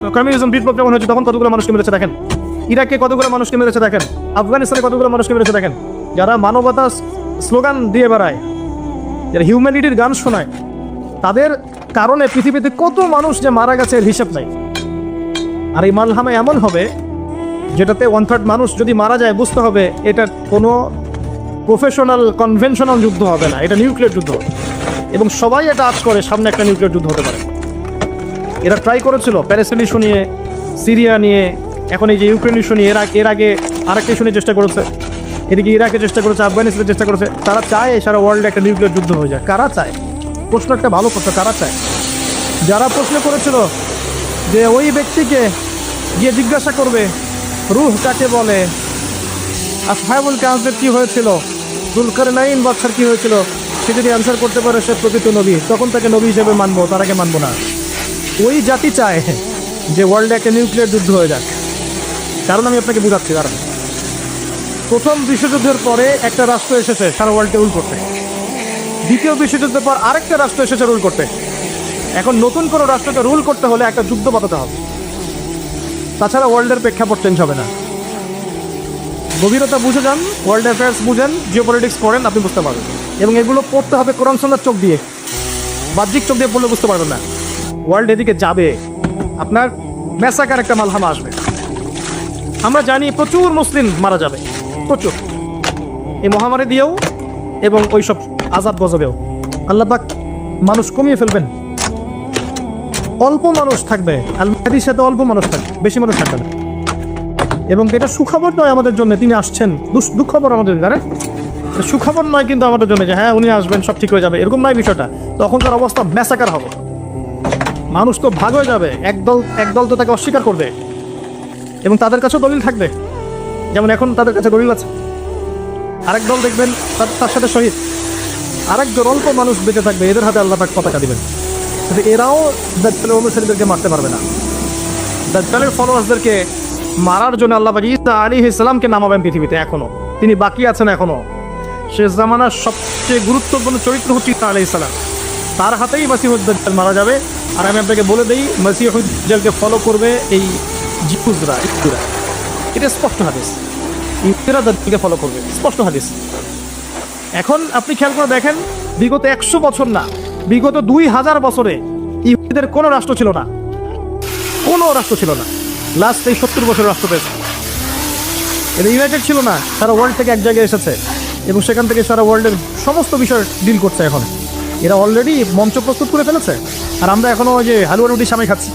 Communism বিপ্লব যখন হয়েছে তখন কতগুলো মানুষকে মেরেছে দেখেন, ইরাকে কতগুলো মানুষকে মেরেছে দেখেন, আফগানিস্তানে কতগুলো মানুষকে মেরেছে দেখেন। যারা মানবতা স্লোগান দিয়ে বেড়ায়, যারা হিউম্যানিটির গান শোনায়, তাদের কারণে পৃথিবীতে কত মানুষ যে মারা গেছে এর হিসাব নাই। আর এই মালহামা এমন হবে যেটাতে 1/3 মানুষ যদি মারা যায়, বুঝতে হবে এটা কোনো প্রফেশনাল কনভেনশনাল যুদ্ধ হবে না, এটা নিউক্লিয়ার যুদ্ধ। এবং সবাই এটা আজ করে সামনে একটা নিউক্লিয়ার যুদ্ধ হতে পারে। এরা ট্রাই করেছিল প্যালেস্টাইন ইস্যু নিয়ে, সিরিয়া নিয়ে, এখন এই যে ইউক্রেন ইস্যু নিয়ে। এর আগে আরেকটা ইস্যু নিয়ে চেষ্টা করেছে, এদিকে ইরাকে চেষ্টা করেছে, আফগানিস্তানে চেষ্টা করেছে। তারা চায় সারা ওয়ার্ল্ডে একটা নিউক্লিয়ার যুদ্ধ হয়ে যায়। কারা চায়? প্রশ্ন একটা ভালো প্রশ্ন, কারা চায়? যারা প্রশ্ন করেছিল যে ওই ব্যক্তিকে গিয়ে জিজ্ঞাসা করবে রূহ কাকে বলে, আসহাবুল কাহফের কি হয়েছিল, যুলকারনাইন বাদশার কি হয়েছিল, সে যদি অ্যান্সার করতে পারে সে প্রকৃত নবী, তখন তাকে নবী হিসেবে মানবো, তার আগে মানবো না। ওই জাতি চায় যে ওয়ার্ল্ডে একটা নিউক্লিয়ার যুদ্ধ হয়ে যাক। কারণ আমি আপনাকে বোঝাচ্ছি, কারণ প্রথম বিশ্বযুদ্ধের পরে একটা রাষ্ট্র এসেছে সারা ওয়ার্ল্ডকে রুল করতে, দ্বিতীয় বিশ্বযুদ্ধের পর আরেকটা রাষ্ট্র এসেছে রুল করতে। এখন নতুন কোনো রাষ্ট্রকে রুল করতে হলে একটা যুদ্ধ বাঁধাতে হবে, তাছাড়া ওয়ার্ল্ডের প্রেক্ষাপট চেঞ্জ হবে না। গভীরতা বুঝে যান, ওয়ার্ল্ড অ্যাফেয়ার্স বুঝেন, জিওপলিটিক্স পড়েন, আপনি বুঝতে পারবেন। এবং এগুলো পড়তে হবে কোরআন সুন্নাহর চোখ দিয়ে, বাহ্যিক চোখ দিয়ে পড়লে বুঝতে পারবেন না। ওয়ার্ল্ড এদিকে যাবে, আপনার ম্যাসাকার একটা মালহামা আসবে। আমরা জানি প্রচুর মুসলিম মারা যাবে, প্রচুর, এই মহামারী দিয়েও এবং ওই সব আজাদ গজবেও। আল্লাহ পাক মানুষ কমিয়ে ফেলবেন, অল্প মানুষ থাকবে, আল মাহদির সাথে অল্প মানুষ থাকবে, বেশি মানুষ থাকবে না। এবং এটা সুখবর নয় আমাদের জন্য, তিনি আসছেন, দুঃখবর আমাদের, জানেন, সুখবর নয় কিন্তু আমাদের জন্য যে হ্যাঁ উনি আসবেন সব ঠিক হয়ে যাবে, এরকম নয় বিষয়টা। তখন তার অবস্থা ম্যাসাকার হবে, মানুষ তো ভাগ হয়ে যাবে, একদল তো তাকে অস্বীকার করবে এবং তাদের কাছেও দলিল থাকবে, যেমন এখন তাদের কাছে দলিল আছে। আরেক দল দেখবেন তার সাথে শহীদ, আরেকজন অল্প মানুষ বেঁচে থাকবে, এদের হাতে আল্লাহ পাক পতাকা দিবেন। কিন্তু এরাও দাজ্জালের অনুসারীদেরকে মারতে পারবে না। দাজ্জালের ফলোয়ার্সদেরকে মারার জন্য আল্লাহ পাক ঈসা আলাইহিস সালামকে নামাবেন পৃথিবীতে, এখনো তিনি বাকি আছেন। এখনো শেষ জামানার সবচেয়ে গুরুত্বপূর্ণ চরিত্র হচ্ছে ঈসা আলাইহিস সালাম, তার হাতেই মাসিহুদ দাজ্জাল মারা যাবে। আর আমি আপনাকে বলে দিই, মাসিহুদ দাজ্জালকে ফলো করবে এই জিহুদরা, ইহুদিরা, এটা স্পষ্ট হাদিস। ইহুদিরা দাজ্জালকে ফলো করবে, স্পষ্ট হাদিস। এখন আপনি খেয়াল করে দেখেন, বিগত 100 বছর না, বিগত 2000 বছরে ইহুদিদের কোনো রাষ্ট্র ছিল না, কোনো রাষ্ট্র ছিল না। লাস্ট এই 70 বছর রাষ্ট্র পেয়েছে। এটা ইউনাইটেড ছিল না, সারা ওয়ার্ল্ড থেকে এক জায়গায় এসেছে এবং সেখান থেকে সারা ওয়ার্ল্ডের সমস্ত বিষয় ডিল করছে। এখন এরা অলরেডি মঞ্চ প্রস্তুত করে ফেলেছে, আর আমরা এখনো ওই যে হালুয়া রুটি সামনে খাচ্ছি।